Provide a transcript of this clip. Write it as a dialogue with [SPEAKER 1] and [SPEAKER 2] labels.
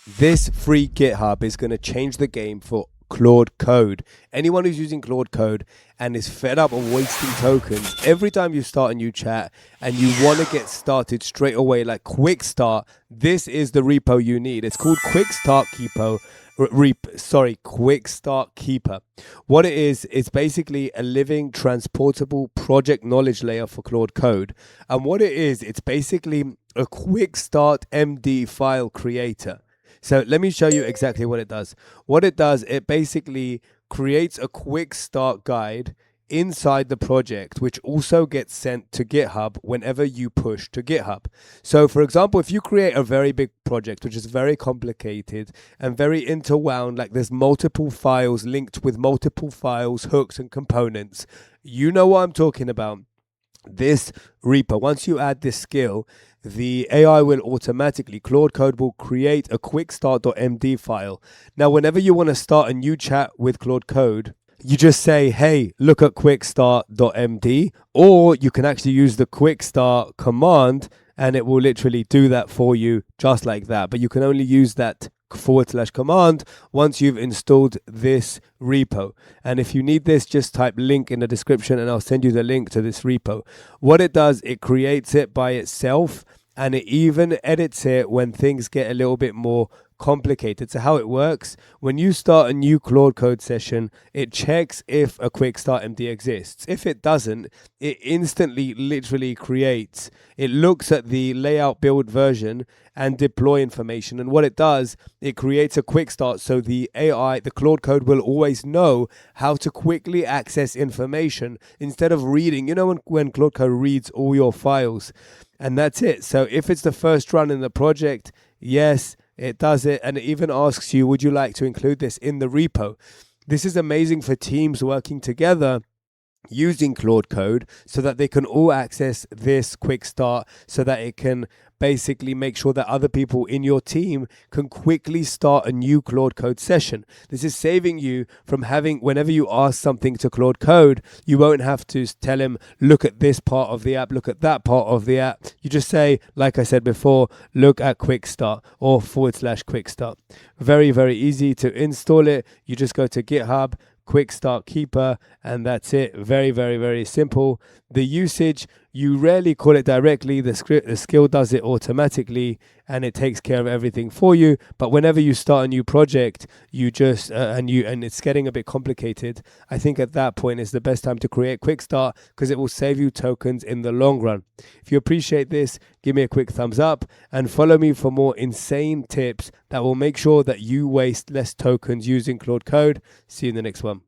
[SPEAKER 1] This free GitHub is going to change the game for Claude Code. Anyone who's using Claude Code and is fed up of wasting tokens, every time you start a new chat and you want to get started straight away, like quick start, this is the repo you need. It's called Quick Start Keeper. Quick Start Keeper. What it is, it's basically a living transportable project knowledge layer for Claude Code. And what it is, it's basically a quick start MD file creator. So let me show you exactly what it does. What it does, it basically creates a quick start guide inside the project, which also gets sent to GitHub whenever you push to GitHub. So for example, if you create a very big project, which is very complicated and very interwound, like there's multiple files linked with multiple files, hooks and components, you know what I'm talking about. This repo, once you add this skill, the AI will automatically, Claude Code will create a quickstart.md file. Now, whenever you want to start a new chat with Claude Code, you just say, hey, look at quickstart.md, or you can actually use the quickstart command and it will literally do that for you just like that. But you can only use that /command once you've installed this repo. And if you need this, just type link in the description and I'll send you the link to this repo. What it does, it creates it by itself and it even edits it when things get a little bit more complicated. So how it works, when you start a new Claude Code session, it checks if a quick start MD exists. If it doesn't, it instantly literally creates, it looks at the layout build version and deploy information. And what it does, it creates a quick start. So the AI, the Claude Code will always know how to quickly access information instead of reading, when Claude Code reads all your files, and that's it. So if it's the first run in the project, yes, it does it, and it even asks you, would you like to include this in the repo? This is amazing for teams working together using Claude Code so that they can all access this quick start, so that it can basically make sure that other people in your team can quickly start a new Claude Code session. This is saving you from having, whenever you ask something to Claude Code, you won't have to tell him, look at this part of the app, look at that part of the app. You just say, like I said before, look at quick start or /quick start. Very, very easy to install it. You just go to GitHub, Quick Start Keeper, and that's it. Very, very, very simple. The usage, you rarely call it directly. The skill does it automatically and it takes care of everything for you. But whenever you start a new project, you just and it's getting a bit complicated, I think at that point is the best time to create Quick Start, because it will save you tokens in the long run. If you appreciate this, give me a quick thumbs up and follow me for more insane tips that will make sure that you waste less tokens using Claude Code. See you in the next one.